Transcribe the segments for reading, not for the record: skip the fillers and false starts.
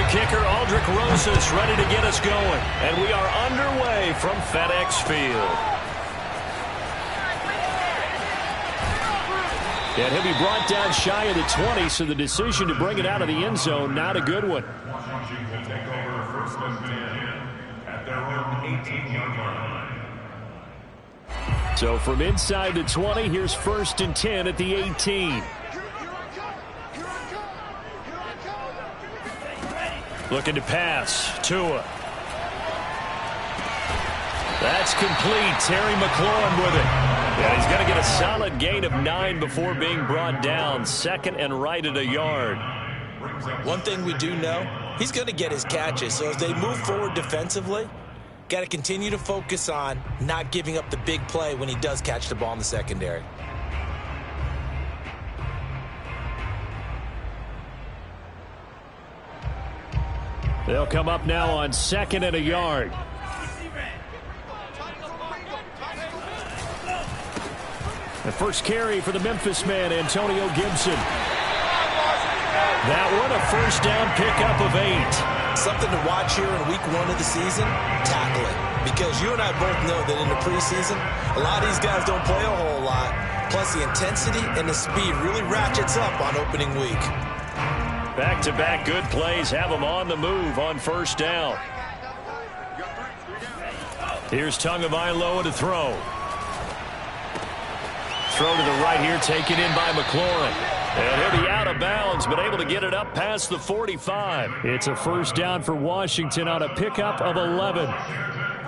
kicker, Aldrick Rosas, ready to get us going. And we are underway from FedEx Field. And he'll be brought down shy of the 20, so the decision to bring it out of the end zone, not a good one. Washington will take over first and 10 at their own 18-yard line. So from inside the 20, here's first and 10 at the 18. Looking to pass. Tua. That's complete. Terry McLaurin with it. Yeah, he's going to get a solid gain of 9 before being brought down. Second and right at a yard. One thing we do know, he's going to get his catches. So as they move forward defensively, got to continue to focus on not giving up the big play when he does catch the ball in the secondary. They'll come up now on second and a yard. The first carry for the Memphis man, Antonio Gibson. That one, a first down pickup of 8. Something to watch here in week 1 of the season, tackling. Because you and I both know that in the preseason, a lot of these guys don't play a whole lot. Plus the intensity and the speed really ratchets up on opening week. Back-to-back good plays have them on the move on first down. Here's Tagovailoa to throw. Throw to the right here, taken in by McLaurin. And he'll be out of bounds, but able to get it up past the 45. It's a first down for Washington on a pickup of 11.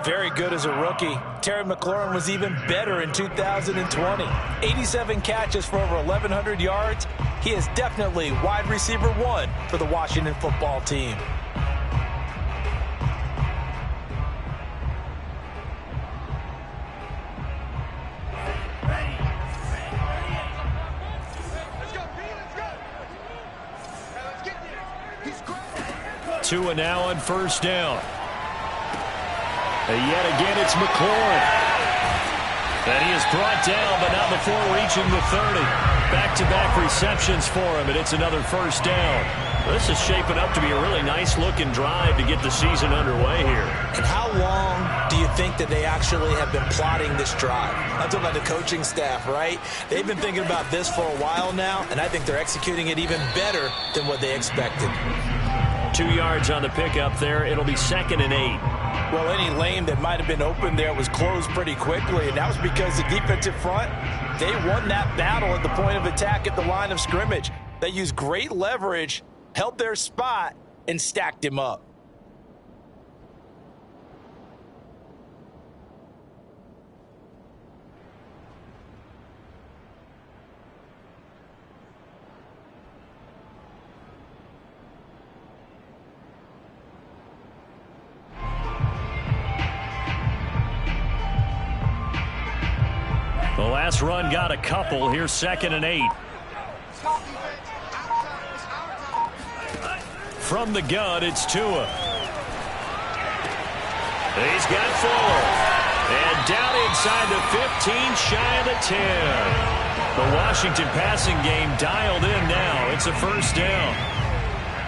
Very good as a rookie. Terry McLaurin was even better in 2020. 87 catches for over 1,100 yards. He is definitely wide receiver 1 for the Washington football team. Tua now on first down. And yet again, it's McLaurin. And he is brought down, but not before reaching the 30. Back-to-back receptions for him, and it's another first down. This is shaping up to be a really nice-looking drive to get the season underway here. And how long do you think that they actually have been plotting this drive? I'm talking about the coaching staff, right? They've been thinking about this for a while now, and I think they're executing it even better than what they expected. 2 yards on the pickup there. It'll be second and 8. Well, any lane that might have been open there was closed pretty quickly, and that was because the defensive front, they won that battle at the point of attack at the line of scrimmage. They used great leverage, held their spot, and stacked him up. The last run got a couple. Here's second and 8. From the gun, it's Tua. He's got Fuller. And down inside the 15, shy of the 10. The Washington passing game dialed in now. It's a first down.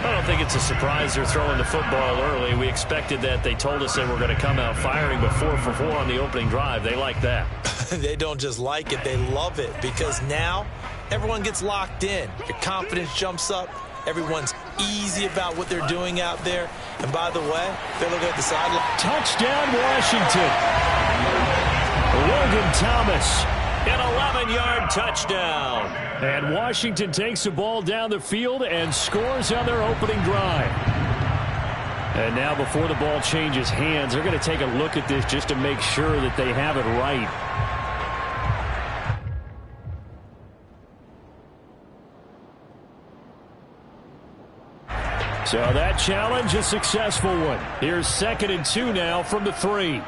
I don't think it's a surprise they're throwing the football early. We expected that. They told us they were going to come out firing, but 4 for 4 on the opening drive. They like that. They don't just like it, they love it, because now everyone gets locked in. Your confidence jumps up. Everyone's easy about what they're doing out there. And by the way, they're looking at the sideline. Touchdown, Washington. Logan Thomas. An 11-yard touchdown. And Washington takes the ball down the field and scores on their opening drive. And now before the ball changes hands, they're going to take a look at this just to make sure that they have it right. So that challenge, a successful one. Here's second and 2 now from the 3.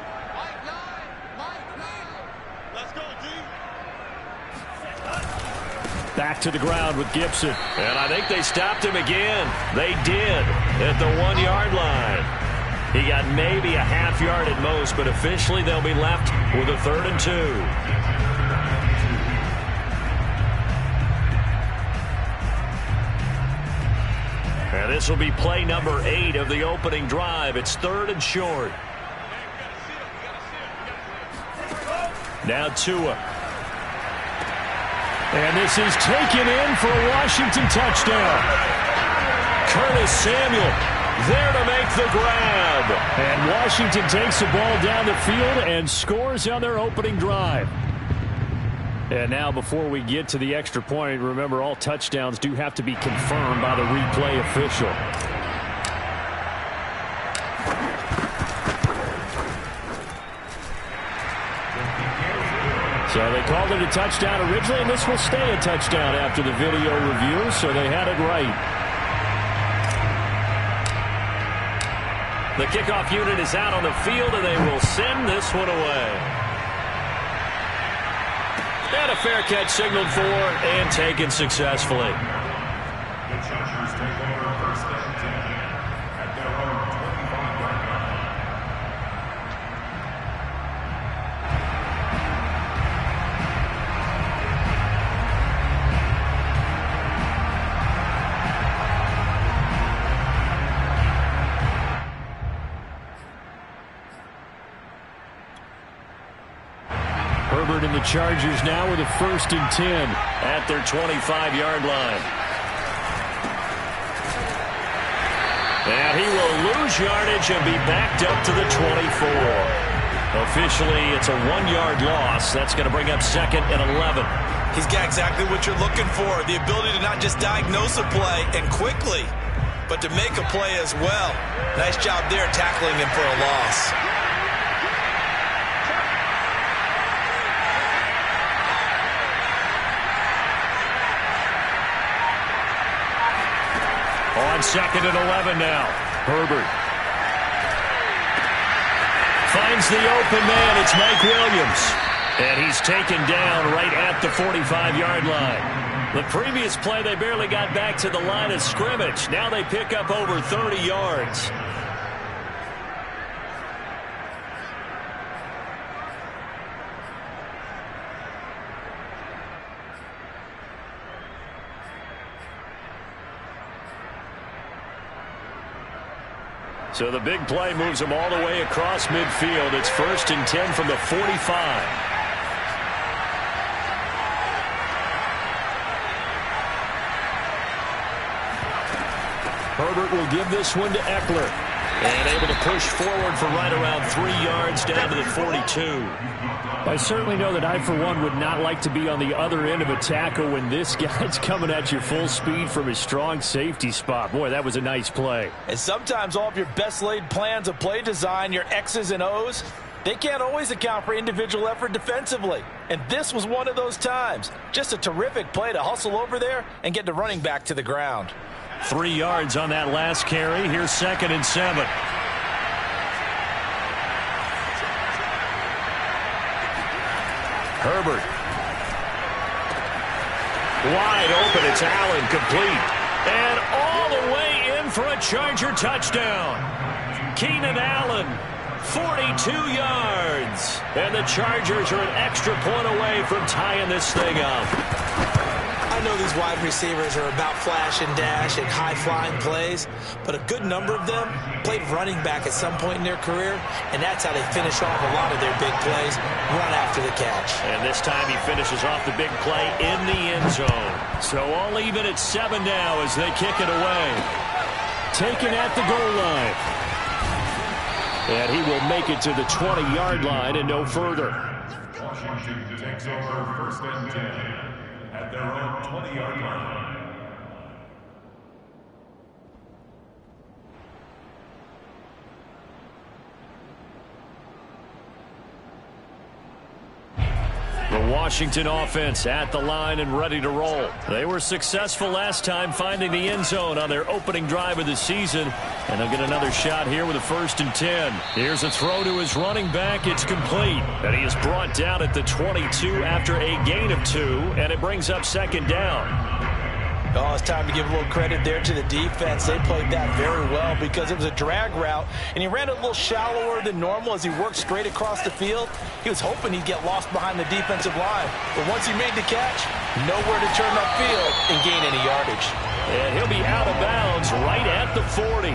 Back to the ground with Gibson. And I think they stopped him again. They did at the 1-yard line. He got maybe a half yard at most, but officially they'll be left with a 3rd and 2. And this will be play number 8 of the opening drive. It's 3rd and short. Now Tua. And this is taken in for a Washington touchdown. Curtis Samuel there to make the grab. And Washington takes the ball down the field and scores on their opening drive. And now before we get to the extra point, remember all touchdowns do have to be confirmed by the replay official. So they called it a touchdown originally, and this will stay a touchdown after the video review, so they had it right. The kickoff unit is out on the field, and they will send this one away. And a fair catch signaled for and taken successfully. The Chargers take over 1st and 10 at their own 25-yard line. Herbert and the Chargers now with a 1st and 10 at their 25-yard line. And he will lose yardage and be backed up to the 24. Officially, it's a 1-yard loss. That's going to bring up 2nd and 11. He's got exactly what you're looking for, the ability to not just diagnose a play and quickly, but to make a play as well. Nice job there tackling him for a loss. On 2nd and 11 now. Herbert finds the open man. It's Mike Williams. And he's taken down right at the 45-yard line. The previous play, they barely got back to the line of scrimmage. Now they pick up over 30 yards. So the big play moves them all the way across midfield. It's 1st and 10 from the 45. Herbert will give this one to Eckler. And able to push forward for right around 3 yards down to the 42. I certainly know that I, for one, would not like to be on the other end of a tackle when this guy's coming at you full speed from his strong safety spot. Boy, that was a nice play. And sometimes all of your best laid plans of play design, your X's and O's, they can't always account for individual effort defensively. And this was one of those times. Just a terrific play to hustle over there and get the running back to the ground. 3 yards on that last carry. Here's 2nd and 7. Herbert. Wide open. It's Allen, complete. And all the way in for a Charger touchdown. Keenan Allen, 42 yards. And the Chargers are an extra point away from tying this thing up. I know these wide receivers are about flash and dash and high-flying plays, but a good number of them played running back at some point in their career, and that's how they finish off a lot of their big plays, run after the catch. And this time he finishes off the big play in the end zone. So all even at 7 now as they kick it away. Taken at the goal line. And he will make it to the 20-yard line and no further. Washington takes over 1st and 10 at their own 20-yard line. The Washington offense at the line and ready to roll. They were successful last time finding the end zone on their opening drive of the season. And they'll get another shot here with a 1st and 10. Here's a throw to his running back. It's complete. And he is brought down at the 22 after a gain of 2. And it brings up 2nd down. Oh, it's time to give a little credit there to the defense. They played that very well because it was a drag route, and he ran a little shallower than normal as he worked straight across the field. He was hoping he'd get lost behind the defensive line. But once he made the catch, nowhere to turn upfield and gain any yardage. And he'll be out of bounds right at the 40.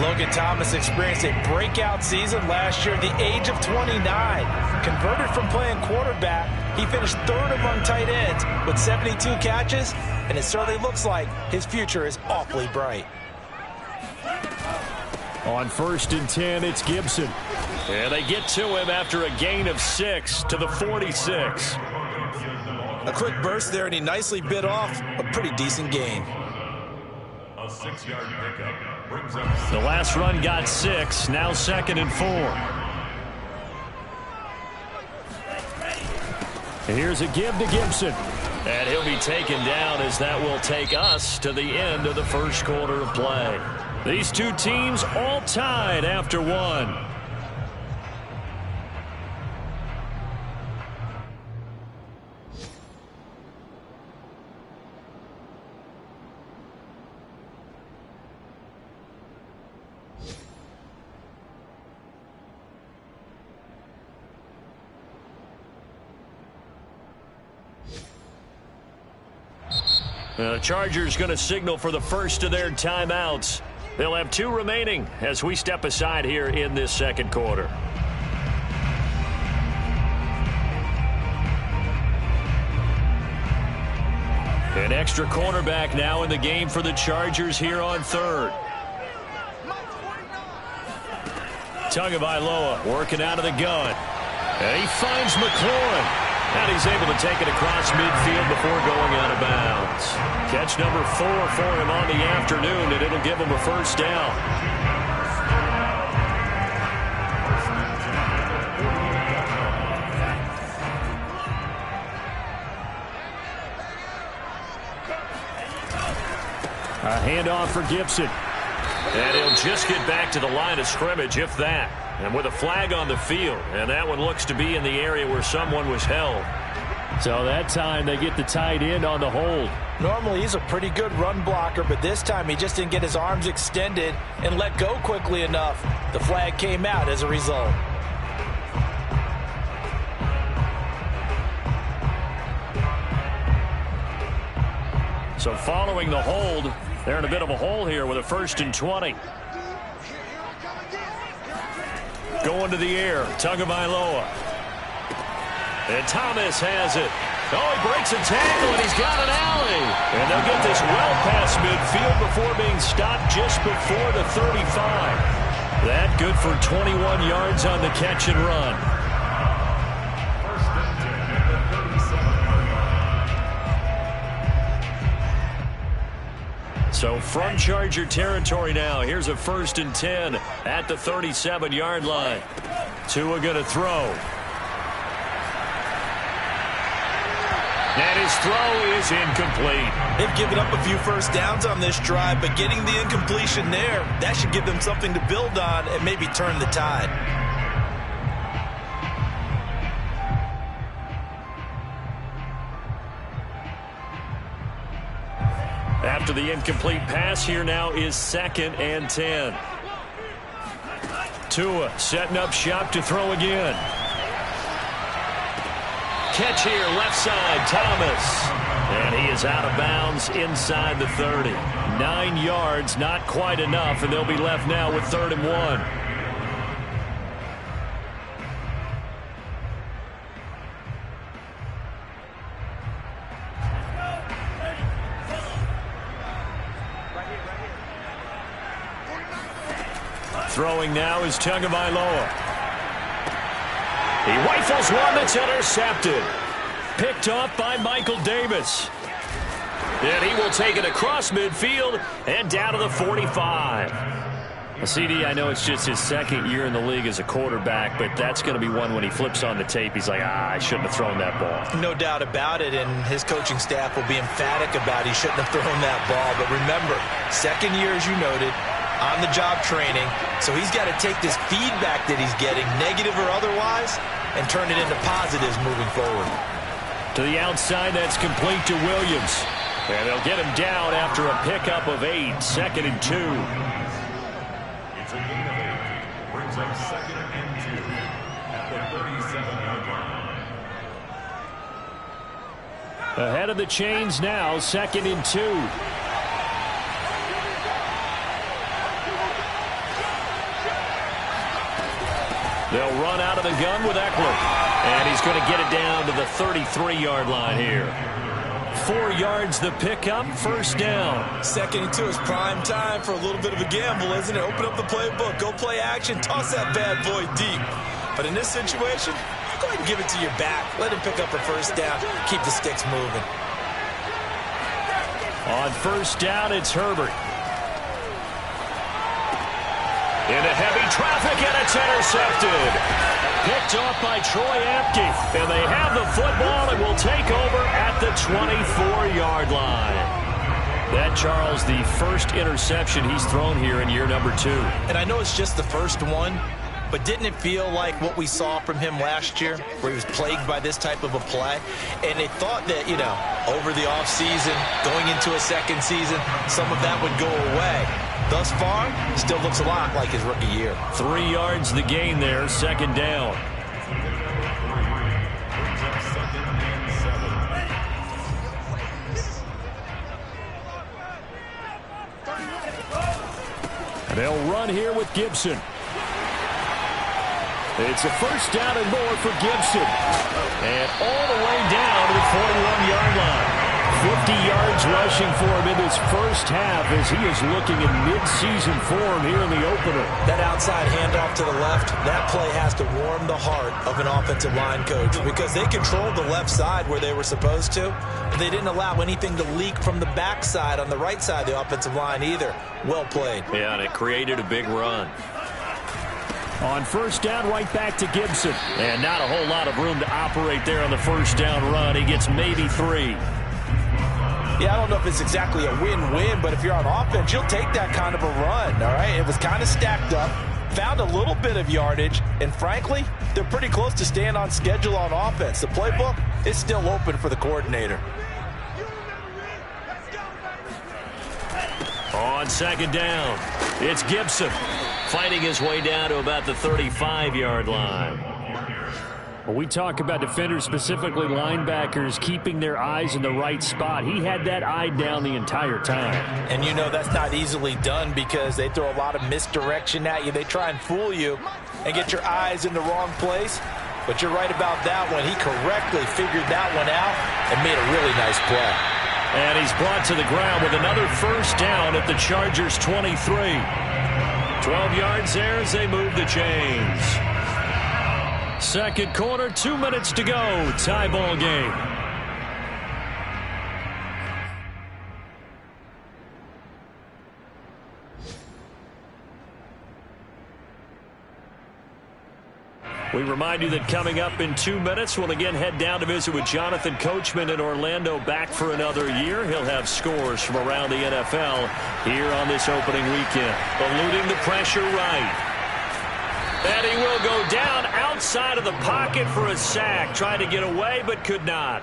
Logan Thomas experienced a breakout season last year at the age of 29. Converted from playing quarterback, he finished third among tight ends with 72 catches, and it certainly looks like his future is awfully bright. On 1st and 10, it's Gibson. And they get to him after a gain of 6 to the 46. A quick burst there, and he nicely bit off a pretty decent gain. A 6-yard pickup brings up The last run got 6, now 2nd and 4. Here's a give to Gibson. And he'll be taken down as that will take us to the end of the first quarter of play. These two teams all tied after one. The Chargers going to signal for the first of their timeouts. They'll have 2 remaining as we step aside here in this second quarter. An extra cornerback now in the game for the Chargers here on 3rd. Tagovailoa working out of the gun. And he finds McLaurin. And he's able to take it across midfield before going out of bounds. Catch number 4 for him on the afternoon, and it'll give him a first down. A handoff for Gibson. And he'll just get back to the line of scrimmage, if that. And with a flag on the field, and that one looks to be in the area where someone was held. So that time they get the tight end on the hold. Normally he's a pretty good run blocker, but this time he just didn't get his arms extended and let go quickly enough. The flag came out as a result. So following the hold, they're in a bit of a hole here with a 1st and 20. Going to the air, Tagovailoa. And Thomas has it. Oh, he breaks a tackle, and he's got an alley. And they'll get this well past midfield before being stopped just before the 35. That good for 21 yards on the catch and run. So from Charger territory now, here's a 1st and 10 at the 37-yard line. Tua going to throw. And his throw is incomplete. They've given up a few first downs on this drive, but getting the incompletion there, that should give them something to build on and maybe turn the tide. After the incomplete pass, here now is 2nd and 10. Tua setting up shop to throw again. Catch here, left side, Thomas. And he is out of bounds inside the 30. 9 yards, not quite enough, and they'll be left now with 3rd and 1. Throwing now is Tagovailoa. He rifles one that's intercepted. Picked off by Michael Davis. And he will take it across midfield and down to the 45. CD, I know it's just his 2nd year in the league as a quarterback, but that's going to be one when he flips on the tape. He's like, I shouldn't have thrown that ball. No doubt about it, and his coaching staff will be emphatic about he shouldn't have thrown that ball. But remember, 2nd year, as you noted, on-the-job training, so he's got to take this feedback that he's getting, negative or otherwise, and turn it into positives moving forward. To the outside, that's complete to Williams. And they'll get him down after a pickup of 8, 2nd and 2. It's a gain of 8. Brings up 2nd and 2 at the 37-yard line. Ahead of the chains now, 2nd and 2. They'll run out of the gun with Eckler. And he's going to get it down to the 33-yard line here. 4 yards the pickup, 1st down. 2nd and 2 is prime time for a little bit of a gamble, isn't it? Open up the playbook, go play action, toss that bad boy deep. But in this situation, go ahead and give it to your back. Let him pick up a 1st down. Keep the sticks moving. On 1st down, it's Herbert. Into heavy traffic, and it's intercepted. Picked off by Troy Apke. And they have the football and will take over at the 24-yard line. That, Charles, the first interception he's thrown here in year number 2. And I know it's just the first one, but didn't it feel like what we saw from him last year, where he was plagued by this type of a play? And they thought that, you know, over the offseason, going into a second season, some of that would go away. Thus far, still looks a lot like his rookie year. 3 yards the gain there, 2nd down. They'll run here with Gibson. It's a 1st down and more for Gibson. And all the way down to the 41-yard line. 50 yards rushing for him in this first half as he is looking in mid-season form here in the opener. That outside handoff to the left, that play has to warm the heart of an offensive line coach because they controlled the left side where they were supposed to, but they didn't allow anything to leak from the backside on the right side of the offensive line either. Well played. Yeah, and it created a big run. On 1st down, right back to Gibson. And not a whole lot of room to operate there on the 1st down run. He gets maybe 3. Yeah, I don't know if it's exactly a win-win, but if you're on offense, you'll take that kind of a run, all right? It was kind of stacked up, found a little bit of yardage, and frankly, they're pretty close to staying on schedule on offense. The playbook is still open for the coordinator. On 2nd down, it's Gibson fighting his way down to about the 35-yard line. When we talk about defenders, specifically linebackers, keeping their eyes in the right spot, he had that eye down the entire time. And you know that's not easily done because they throw a lot of misdirection at you. They try and fool you and get your eyes in the wrong place. But you're right about that one. He correctly figured that one out and made a really nice play. And he's brought to the ground with another 1st down at the Chargers' 23. 12 yards there as they move the chains. 2nd quarter, 2 minutes to go. Tie ball game. We remind you that coming up in 2 minutes, we'll again head down to visit with Jonathan Coachman in Orlando, back for another year. He'll have scores from around the NFL here on this opening weekend. Eluding the pressure right. And he will go down outside of the pocket for a sack. Tried to get away, but could not.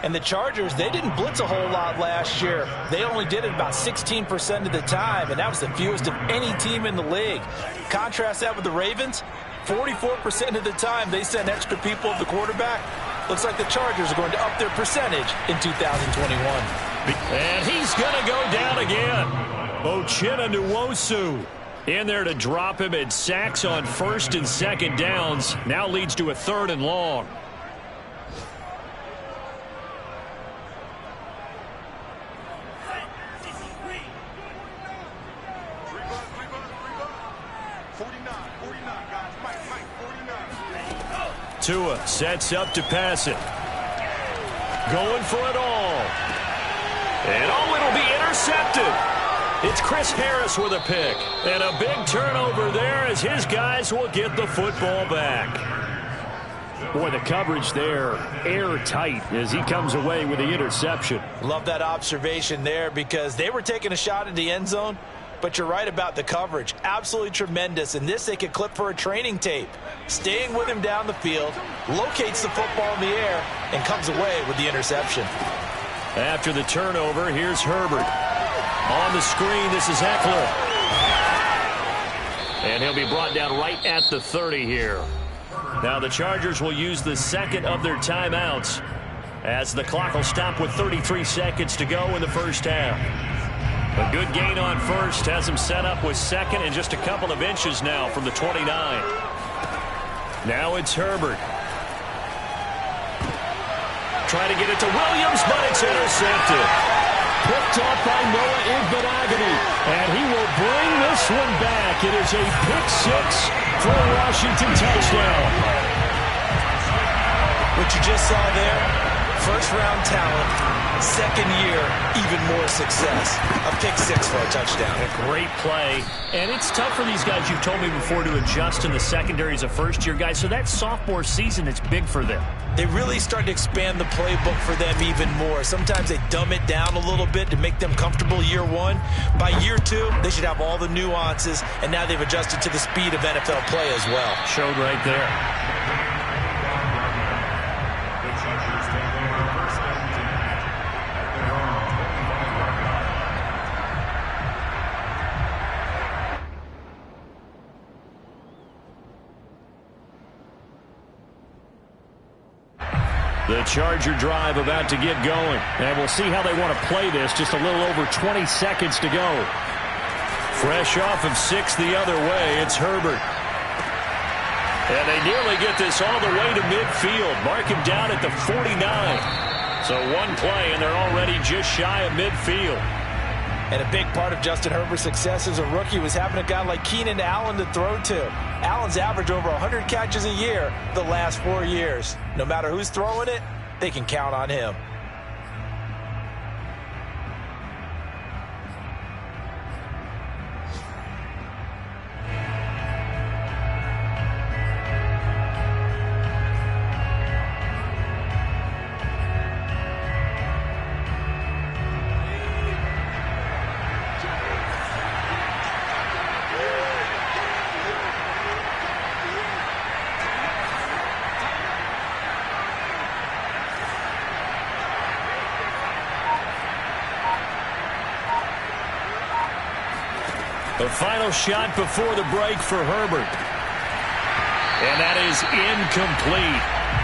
And the Chargers, they didn't blitz a whole lot last year. They only did it about 16% of the time, and that was the fewest of any team in the league. Contrast that with the Ravens. 44% of the time they send extra people at the quarterback. Looks like the Chargers are going to up their percentage in 2021. And he's going to go down again. Uchenna Nwosu in there to drop him, and sacks on 1st and 2nd downs. Now leads to a 3rd and long. Tua sets up to pass it. Going for it all. And it'll be intercepted. It's Chris Harris with a pick. And a big turnover there as his guys will get the football back. Boy, the coverage there airtight as he comes away with the interception. Love that observation there because they were taking a shot at the end zone, but you're right about the coverage. Absolutely tremendous. And this they could clip for a training tape. Staying with him down the field, locates the football in the air, and comes away with the interception. After the turnover, here's Herbert. On the screen, this is Eckler. And he'll be brought down right at the 30 here. Now the Chargers will use the 2nd of their timeouts as the clock will stop with 33 seconds to go in the first half. A good gain on first has him set up with second and just a couple of inches now from the 29. Now it's Herbert. Trying to get it to Williams, but it's intercepted. Picked off by Noah Igbinoghene, and he will bring this one back. It is a pick six for a Washington touchdown. What you just saw there, first-round talent, second year, even more success. A pick six for a touchdown. A great play. And it's tough for these guys, you've told me before, to adjust in the secondary as a first-year guy. So that sophomore season, it's big for them. They really start to expand the playbook for them even more. Sometimes they dumb it down a little bit to make them comfortable year one. By year two, they should have all the nuances, and now they've adjusted to the speed of NFL play as well. Showed right there. The Chargers take over first and 10 at their own 25-yard line. The Charger drive about to get going. And we'll see how they want to play this. Just a little over 20 seconds to go. Fresh off of 6 the other way, it's Herbert. And they nearly get this all the way to midfield. Mark him down at the 49. So one play, and they're already just shy of midfield. And a big part of Justin Herbert's success as a rookie was having a guy like Keenan Allen to throw to. Allen's averaged over 100 catches a year the last 4 years. No matter who's throwing it, they can count on him. The final shot before the break for Herbert. And that is incomplete.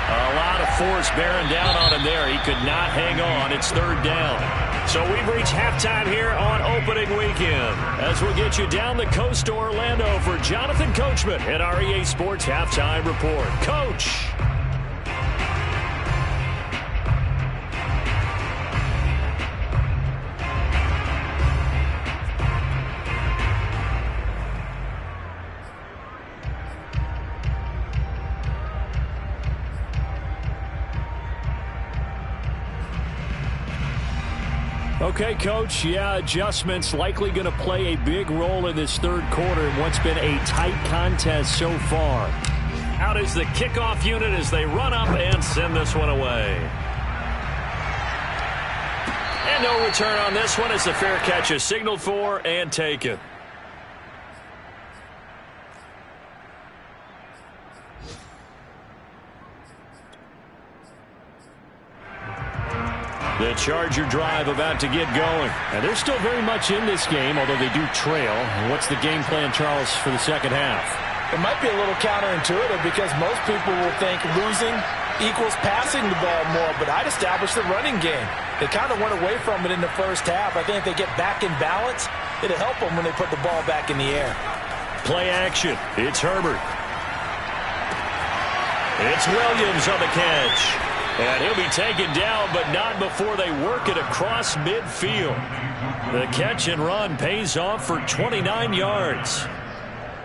A lot of force bearing down on him there. He could not hang on. It's third down. So we've reached halftime here on opening weekend. As we'll get you down the coast to Orlando for Jonathan Coachman at our EA Sports Halftime Report. Coach. Okay, Coach, yeah, adjustments likely going to play a big role in this third quarter in what's been a tight contest so far. Out is the kickoff unit as they run up and send this one away. And no return on this one as the fair catch is signaled for and taken. The Charger drive about to get going. And they're still very much in this game, although they do trail. What's the game plan, Charles, for the second half? It might be a little counterintuitive because most people will think losing equals passing the ball more, but I'd establish the running game. They kind of went away from it in the first half. I think if they get back in balance, it'll help them when they put the ball back in the air. Play action. It's Herbert. It's Williams on the catch. And he'll be taken down, but not before they work it across midfield. The catch and run pays off for 29 yards.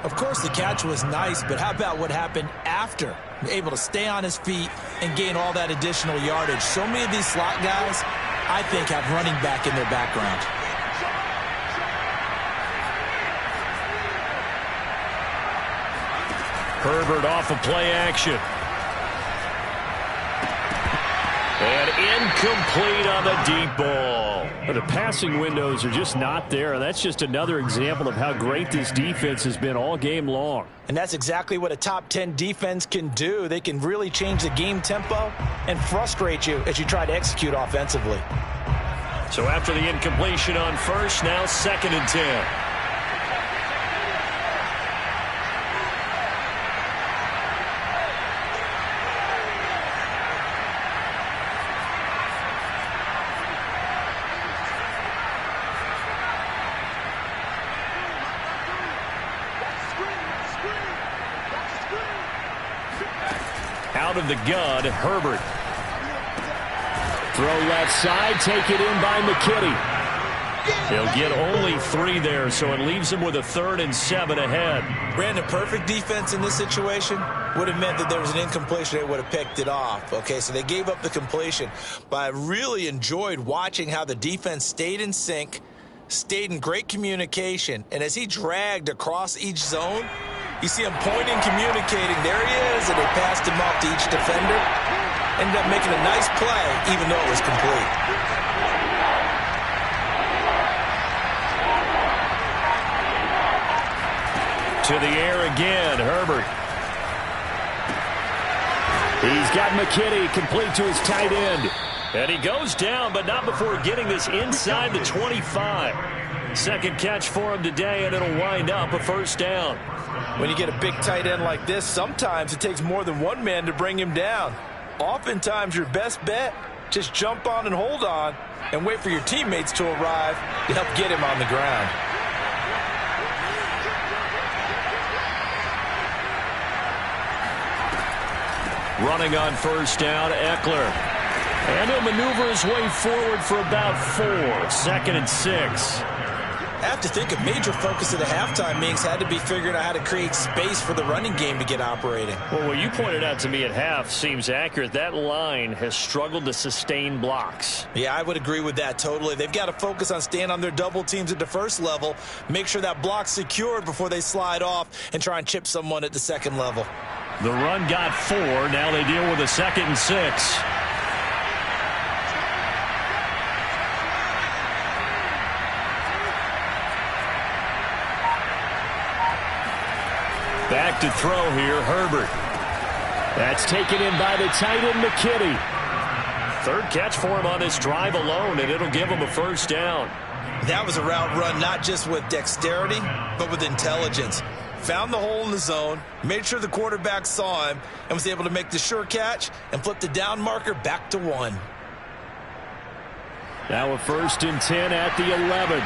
Of course, the catch was nice, but how about what happened after? Able to stay on his feet and gain all that additional yardage. So many of these slot guys, I think, have running back in their background. Herbert off of play action. And incomplete on the deep ball. The passing windows are just not there. That's just another example of how great this defense has been all game long. And that's exactly what a top 10 defense can do. They can really change the game tempo and frustrate you as you try to execute offensively. So after the incompletion on first, now 2nd and 10. out of the gun, Herbert. Throw left side, take it in by McKitty. He'll get only 3 there, so it leaves him with a 3rd and 7 ahead. Brandon, perfect defense in this situation would have meant that there was an incompletion. They would have picked it off. Okay, so they gave up the completion. But I really enjoyed watching how the defense stayed in sync, stayed in great communication. And as he dragged across each zone, you see him pointing, communicating. There he is, and they passed him off to each defender. Ended up making a nice play, even though it was complete. To the air again, Herbert. He's got McKitty complete to his tight end. And he goes down, but not before getting this inside the 25. Second catch for him today, and it'll wind up a 1st down. When you get a big tight end like this, sometimes it takes more than one man to bring him down. Oftentimes, your best bet, just jump on and hold on and wait for your teammates to arrive to help get him on the ground. Running on 1st down, Eckler. And he'll maneuver his way forward for about 4. 2nd and 6. I have to think a major focus of the halftime meetings had to be figuring out how to create space for the running game to get operating. Well, what you pointed out to me at half seems accurate. That line has struggled to sustain blocks. Yeah, I would agree with that totally. They've got to focus on staying on their double teams at the 1st level, make sure that block's secured before they slide off and try and chip someone at the 2nd level. The run got 4. Now they deal with a 2nd and 6. Back to throw here, Herbert. That's taken in by the tight end, McKitty. 3rd catch for him on this drive alone, and it'll give him a 1st down. That was a route run not just with dexterity, but with intelligence. Found the hole in the zone, made sure the quarterback saw him, and was able to make the sure catch and flip the down marker back to 1. Now a 1st and 10 at the 11.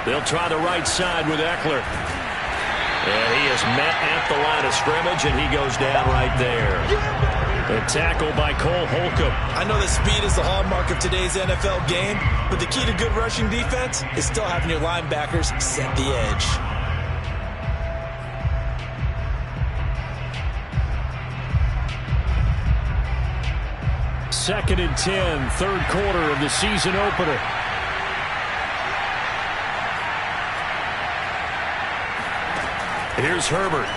They'll try the right side with Eckler. And he is met at the line of scrimmage, and he goes down right there. A tackle by Cole Holcomb. I know that speed is the hallmark of today's NFL game, but the key to good rushing defense is still having your linebackers set the edge. Second and 10, 3rd quarter of the season opener. Here's Herbert.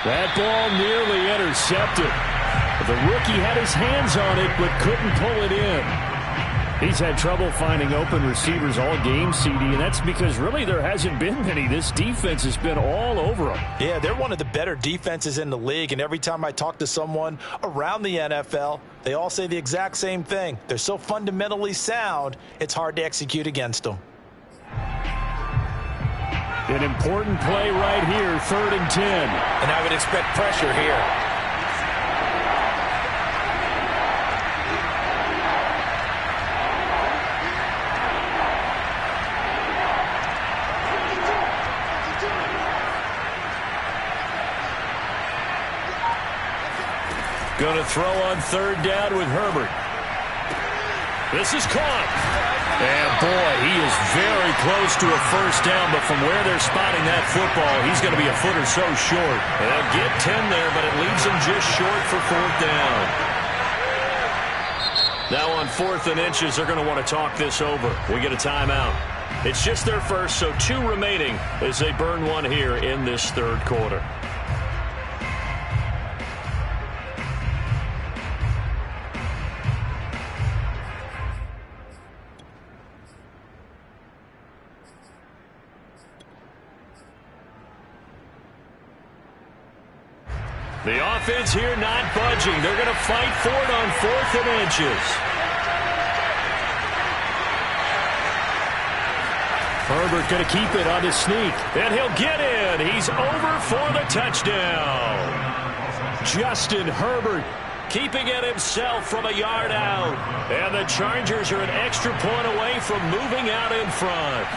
That ball nearly intercepted. The rookie had his hands on it but couldn't pull it in. He's had trouble finding open receivers all game, CD, and that's because really there hasn't been many. This defense has been all over them. Yeah, they're one of the better defenses in the league, and every time I talk to someone around the NFL, they all say the exact same thing. They're so fundamentally sound, it's hard to execute against them. An important play right here, 3rd and 10. And I would expect pressure here. Going to throw on 3rd down with Herbert. This is caught. And, boy, he is very close to a 1st down, but from where they're spotting that football, he's going to be a foot or so short. And they'll get 10 there, but it leaves him just short for 4th down. Now on 4th and inches, they're going to want to talk this over. We get a timeout. It's just their first, so 2 remaining as they burn 1 here in this 3rd quarter. The offense here not budging. They're going to fight for it on 4th and inches. Herbert going to keep it on his sneak. And he'll get in. He's over for the touchdown. Justin Herbert keeping it himself from a yard out. And the Chargers are an extra point away from moving out in front.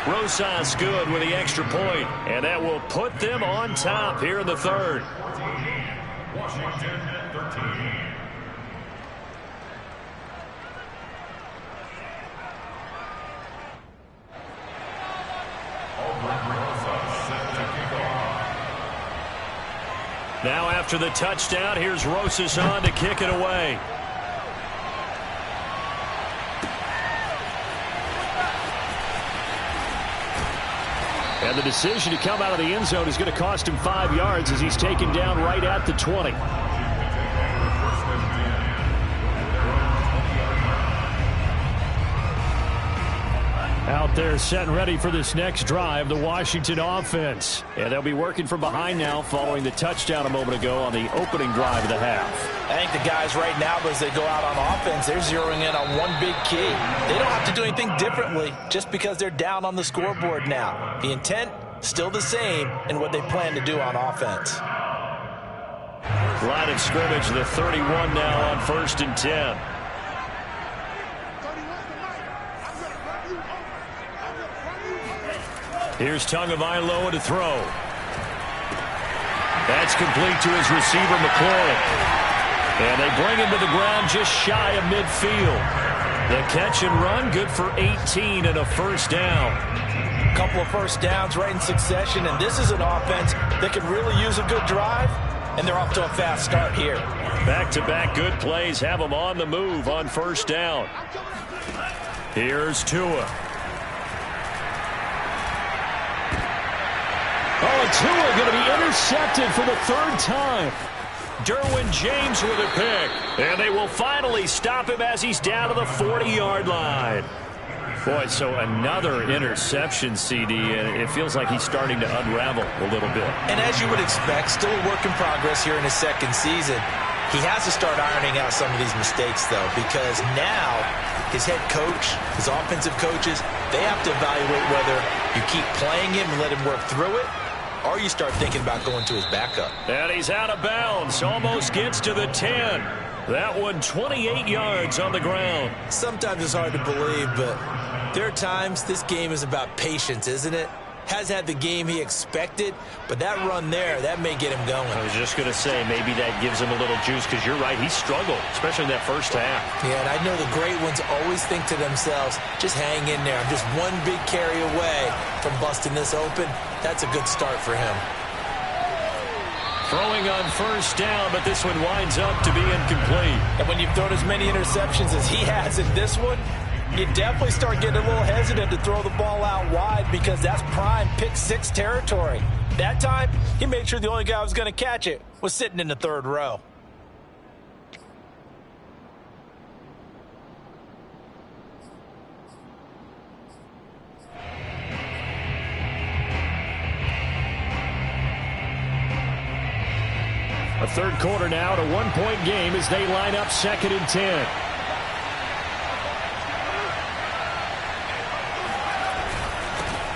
Rosas good with the extra point, and that will put them on top here in the third. Washington 13. Now after the touchdown, here's Rosas on to kick it away. And the decision to come out of the end zone is going to cost him 5 yards as he's taken down right at the 20. Out there set and ready for this next drive, the Washington offense. And they'll be working from behind now following the touchdown a moment ago on the opening drive of the half. I think the guys right now, as they go out on offense, they're zeroing in on one big key. They don't have to do anything differently just because they're down on the scoreboard now. The intent, still the same in what they plan to do on offense. Line of scrimmage, the 31 now on 1st and 10. Here's Tagovailoa to throw. That's complete to his receiver, McLaurin. And they bring him to the ground just shy of midfield. The catch and run, good for 18 and a first down. Couple of first downs right in succession, and this is an offense that could really use a good drive, and they're off to a fast start here. Back-to-back good plays have them on the move on first down. Here's Tua. Oh, and Tua going to be intercepted for the 3rd time. Derwin James with a pick. And they will finally stop him as he's down to the 40-yard line. Boy, so another interception, CD, and it feels like he's starting to unravel a little bit. And as you would expect, still a work in progress here in his 2nd season. He has to start ironing out some of these mistakes, though, because now his head coach, his offensive coaches, they have to evaluate whether you keep playing him and let him work through it, or you start thinking about going to his backup. And he's out of bounds. Almost gets to the 10. That one 28 yards on the ground. Sometimes it's hard to believe, but there are times this game is about patience, isn't it? Has had the game he expected, but that run there, that may get him going. I was just going to say, maybe that gives him a little juice, because you're right, he struggled, especially in that first half. Yeah, and I know the great ones always think to themselves, just hang in there. I'm just one big carry away from busting this open. That's a good start for him. Throwing on first down, but this one winds up to be incomplete. And when you've thrown as many interceptions as he has in this one, you definitely start getting a little hesitant to throw the ball out wide, because that's prime pick-6 territory. That time, he made sure the only guy who was going to catch it was sitting in the 3rd row. A 3rd quarter now, to 1-point game as they line up 2nd and 10.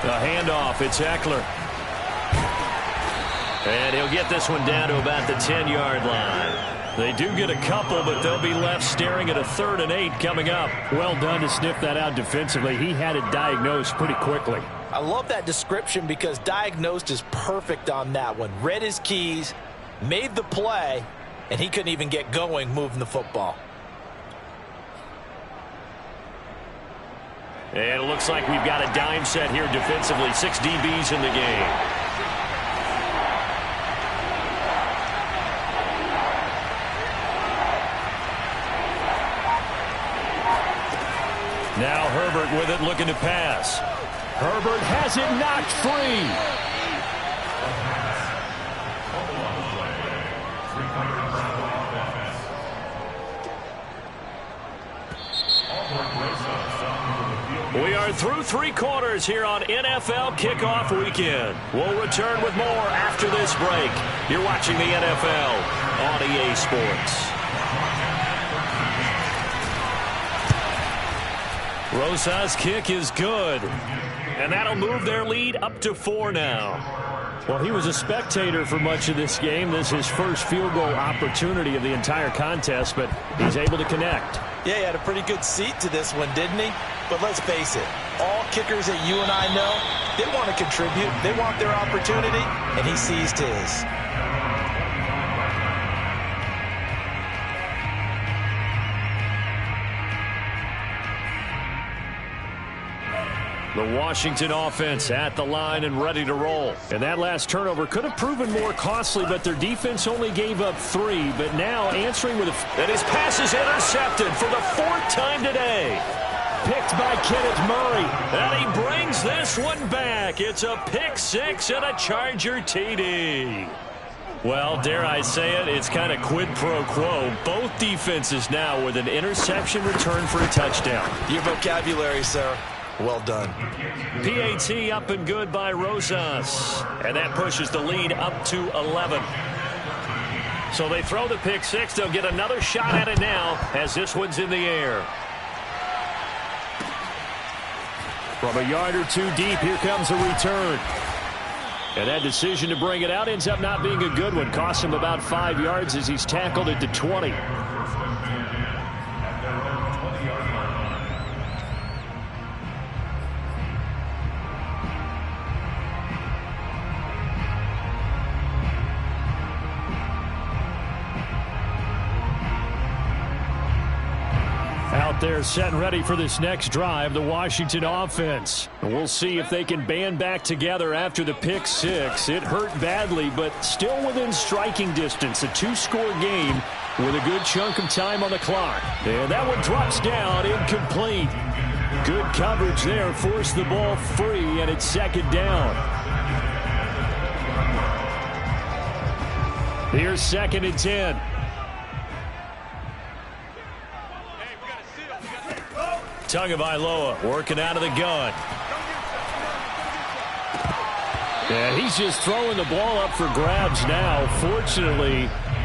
The handoff, it's Eckler. And he'll get this one down to about the 10-yard line. They do get a couple, but they'll be left staring at a 3rd and 8 coming up. Well done to sniff that out defensively. He had it diagnosed pretty quickly. I love that description, because diagnosed is perfect on that one. Read his keys, made the play, and he couldn't even get going moving the football. And it looks like we've got a dime set here defensively. 6 DBs in the game. Now Herbert with it, looking to pass. Herbert has it knocked free. We are through 3 quarters here on NFL Kickoff Weekend. We'll return with more after this break. You're watching the NFL on EA Sports. Rosas' kick is good, and that'll move their lead up to 4 now. Well, he was a spectator for much of this game. This is his first field goal opportunity of the entire contest, but he's able to connect. Yeah, he had a pretty good seat to this one, didn't he? But let's face it, all kickers that you and I know, they want to contribute. They want their opportunity, and he seized his. The Washington offense at the line and ready to roll. And that last turnover could have proven more costly, but their defense only gave up 3. But now answering with and his pass is intercepted for the 4th time today. Picked by Kenneth Murray. And he brings this one back. It's a pick 6 and a Charger TD. Well, dare I say it, it's kind of quid pro quo. Both defenses now with an interception return for a touchdown. Your vocabulary, sir. Well done. PAT up and good by Rosas. And that pushes the lead up to 11. So they throw the pick 6. They'll get another shot at it now as this one's in the air. From a yard or 2 deep, here comes a return. And that decision to bring it out ends up not being a good one. Costs him about 5 yards as he's tackled it to 20. Out there set and ready for this next drive, the Washington offense. And we'll see if they can band back together after the pick 6. It hurt badly, but still within striking distance. A 2-score game with a good chunk of time on the clock. And that one drops down, incomplete. Good coverage there, forced the ball free, and it's 2nd down. Here's 2nd and 10. Tagovailoa working out of the gun. Yeah, he's just throwing the ball up for grabs now. Fortunately,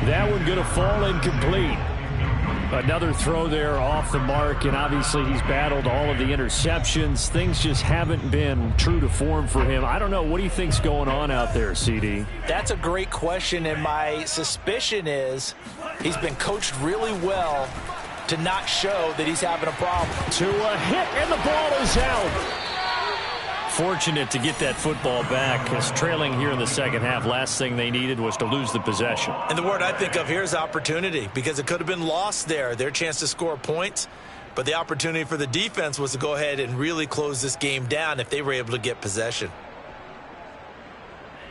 that one going to fall incomplete. Another throw there off the mark, and obviously he's battled all of the interceptions. Things just haven't been true to form for him. I don't know. What do you think's going on out there, CD? That's a great question, and my suspicion is he's been coached really well to not show that he's having a problem. To a hit, and the ball is out. Fortunate to get that football back, as trailing here in the second half. Last thing they needed was to lose the possession. And the word I think of here is opportunity, because it could have been lost there. Their chance to score points, but the opportunity for the defense was to go ahead and really close this game down if they were able to get possession.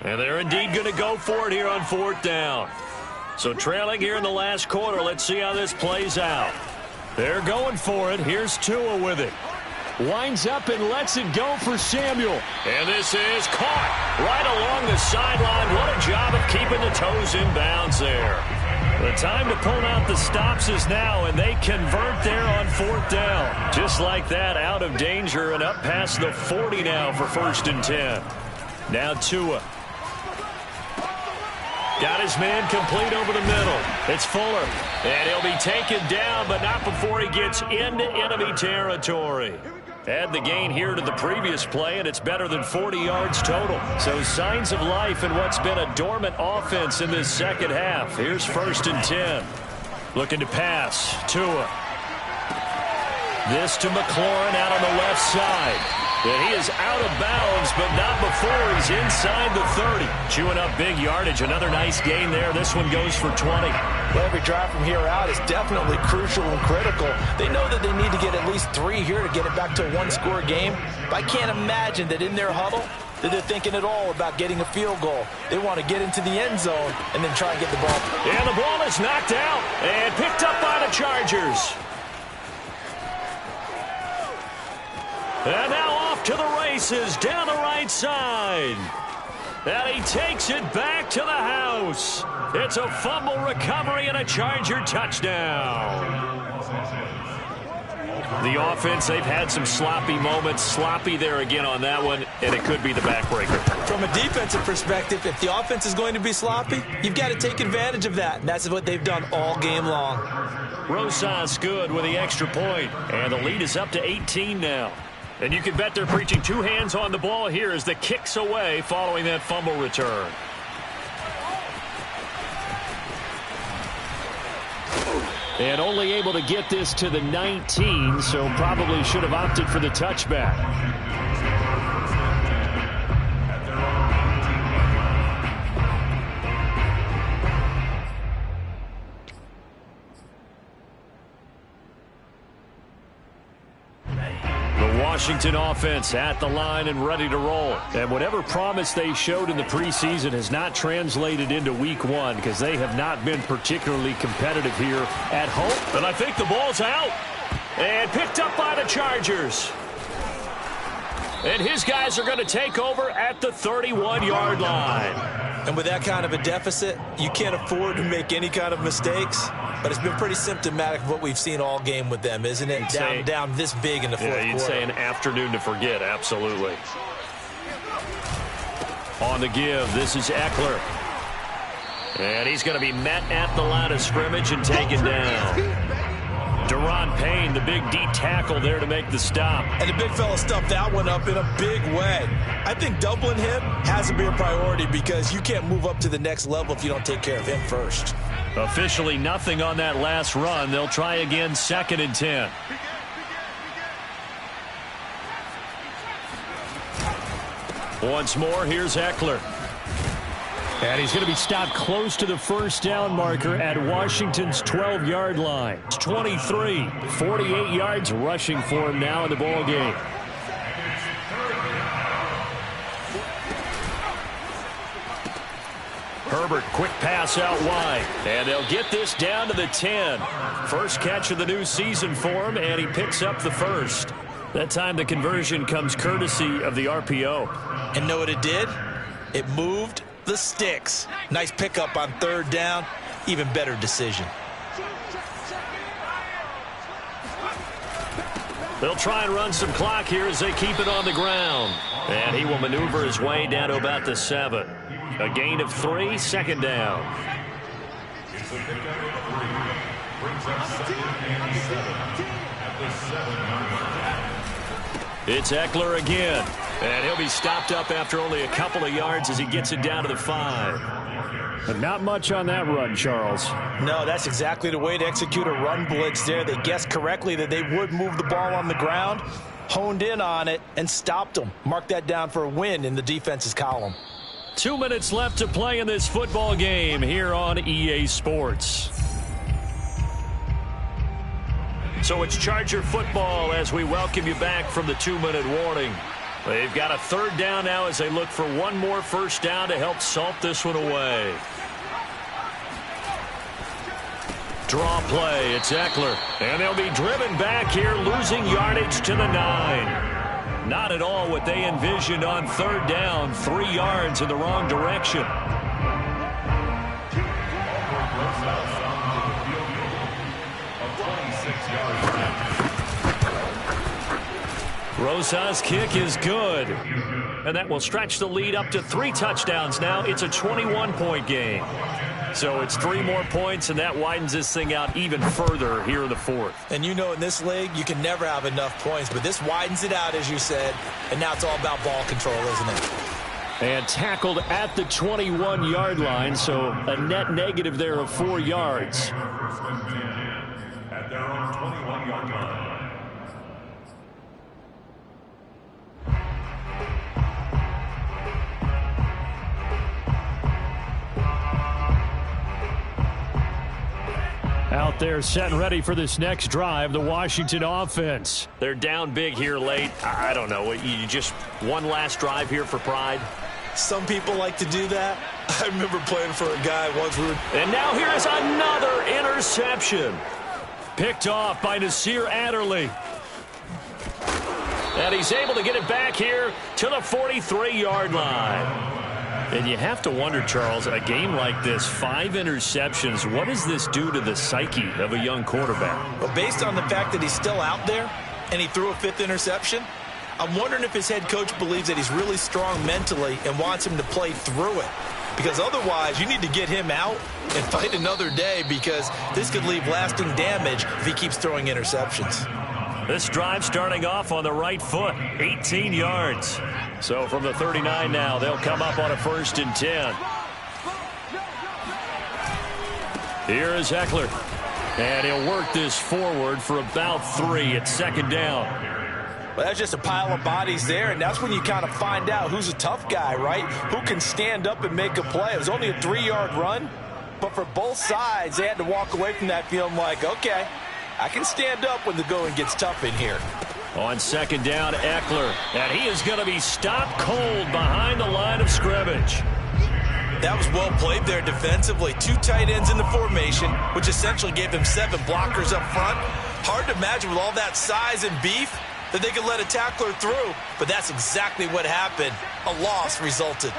And they're indeed going to go for it here on 4th down. So trailing here in the last quarter, let's see how this plays out. They're going for it. Here's Tua with it. Winds up and lets it go for Samuel. And this is caught right along the sideline. What a job of keeping the toes in bounds there. The time to pull out the stops is now, and they convert there on 4th down. Just like that, out of danger and up past the 40 now for 1st and 10. Now Tua. Got his man complete over the middle. It's Fuller. And he'll be taken down, but not before he gets into enemy territory. Add the gain here to the previous play, and it's better than 40 yards total. So signs of life in what's been a dormant offense in this second half. Here's 1st and 10. Looking to pass. Tua. This to McLaurin out on the left side. And he is out of bounds, but not before he's inside the 30. Chewing up big yardage. Another nice gain there. This one goes for 20. Well, every drive from here out is definitely crucial and critical. They know that they need to get at least 3 here to get it back to a 1-score game. But I can't imagine that in their huddle that they're thinking at all about getting a field goal. They want to get into the end zone and then try and get the ball. And the ball is knocked out and picked up by the Chargers. And now off to the races down the right side. And he takes it back to the house. It's a fumble recovery and a Charger touchdown. The offense, they've had some sloppy moments. Sloppy there again on that one, and it could be the backbreaker. From a defensive perspective, if the offense is going to be sloppy, you've got to take advantage of that, and that's what they've done all game long. Rosas good with the extra point, and the lead is up to 18 now. And you can bet they're preaching two hands on the ball here as the kick's away following that fumble return. And only able to get this to the 19, so probably should have opted for the touchback. Washington offense at the line and ready to roll. And whatever promise they showed in the preseason has not translated into week one because they have not been particularly competitive here at home. And I think the ball's out. And picked up by the Chargers. And his guys are going to take over at the 31-yard line. And with that kind of a deficit, you can't afford to make any kind of mistakes. But it's been pretty symptomatic of what we've seen all game with them, isn't it? Down this big in the fourth quarter. You'd say an afternoon to forget, absolutely. On the give, this is Eckler. And he's going to be met at the line of scrimmage and taken down. Daron Payne, the big D tackle there to make the stop. And the big fella stuffed that one up in a big way. I think doubling him has to be a priority because you can't move up to the next level if you don't take care of him first. Officially nothing on that last run. They'll try again, 2nd and 10. Once more, here's Eckler. And he's going to be stopped close to the first down marker at Washington's 12-yard line. It's 23, 48 yards rushing for him now in the ball game. Herbert, quick pass out wide. And they'll get this down to the 10. First catch of the new season for him, and he picks up the first. That time the conversion comes courtesy of the RPO. And know what it did? It moved the sticks. Nice pickup on 3rd down. Even better decision. They'll try and run some clock here as they keep it on the ground. And he will maneuver his way down to about the 7. A gain of 3, 2nd down. It's a pickup of 3. Brings up 2nd and 7 at the 7-yard line. It's Eckler again. And he'll be stopped up after only a couple of yards as he gets it down to the 5. But not much on that run, Charles. No, that's exactly the way to execute a run blitz there. They guessed correctly that they would move the ball on the ground, honed in on it, and stopped them. Mark that down for a win in the defense's column. 2 minutes left to play in this football game here on EA Sports. So it's Charger football as we welcome you back from the 2-minute warning. They've got a 3rd down now as they look for one more first down to help salt this one away. Draw play, it's Eckler. And they'll be driven back here, losing yardage to the 9. Not at all what they envisioned on 3rd down, 3 yards in the wrong direction. Rosas' kick is good. And that will stretch the lead up to 3 touchdowns now. It's a 21-point game. So it's 3 more points, and that widens this thing out even further here in the 4th. And you know in this league, you can never have enough points, but this widens it out, as you said, and now it's all about ball control, isn't it? And tackled at the 21-yard line, so a net negative there of 4 yards. At their own 21-yard line. Out there set and ready for this next drive, the Washington offense. They're down big here late. I don't know. You just one last drive here for pride? Some people like to do that. I remember playing for a guy once. And now here is another interception. Picked off by Nasir Adderley. And he's able to get it back here to the 43-yard line. And you have to wonder, Charles, a game like this, 5 interceptions, what does this do to the psyche of a young quarterback? Well, based on the fact that he's still out there and he threw a 5th interception, I'm wondering if his head coach believes that he's really strong mentally and wants him to play through it. Because otherwise, you need to get him out and fight another day because this could leave lasting damage if he keeps throwing interceptions. This drive starting off on the right foot, 18 yards. So from the 39 now, they'll come up on a 1st and 10. Here is Ekeler. And he'll work this forward for about 3 at 2nd down. Well, that's just a pile of bodies there, and that's when you kind of find out who's a tough guy, right? Who can stand up and make a play. It was only a 3-yard run, but for both sides, they had to walk away from that feeling like, okay, I can stand up when the going gets tough in here. On 2nd down, Ekeler, and he is going to be stopped cold behind the line of scrimmage. That was well played there defensively. 2 tight ends in the formation, which essentially gave them 7 blockers up front. Hard to imagine with all that size and beef that they could let a tackler through, but that's exactly what happened. A loss resulted.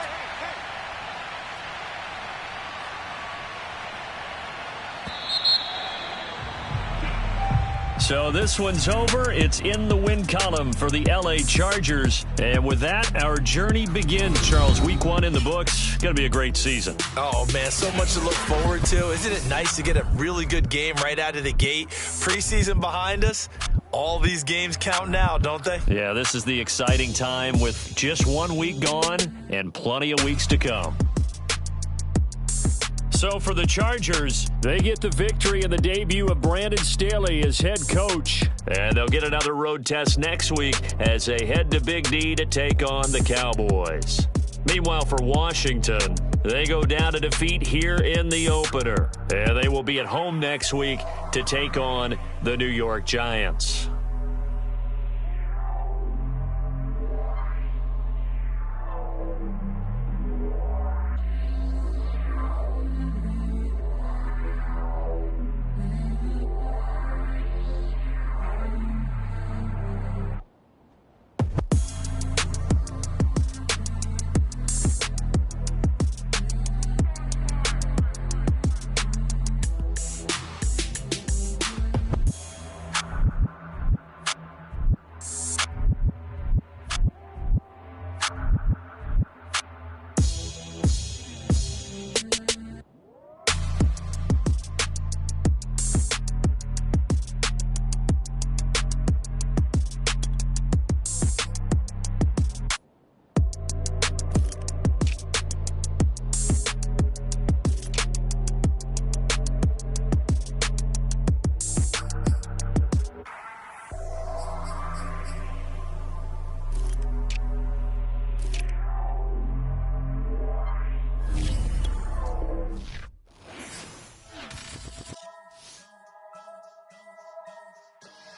So this one's over. It's in the win column for the LA Chargers. And with that, our journey begins, Charles. Week 1 in the books. Going to be a great season. Oh, man, so much to look forward to. Isn't it nice to get a really good game right out of the gate? Preseason behind us. All these games count now, don't they? Yeah, this is the exciting time with just 1 week gone and plenty of weeks to come. So for the Chargers, they get the victory in the debut of Brandon Staley as head coach. And they'll get another road test next week as they head to Big D to take on the Cowboys. Meanwhile, for Washington, they go down to defeat here in the opener. And they will be at home next week to take on the New York Giants.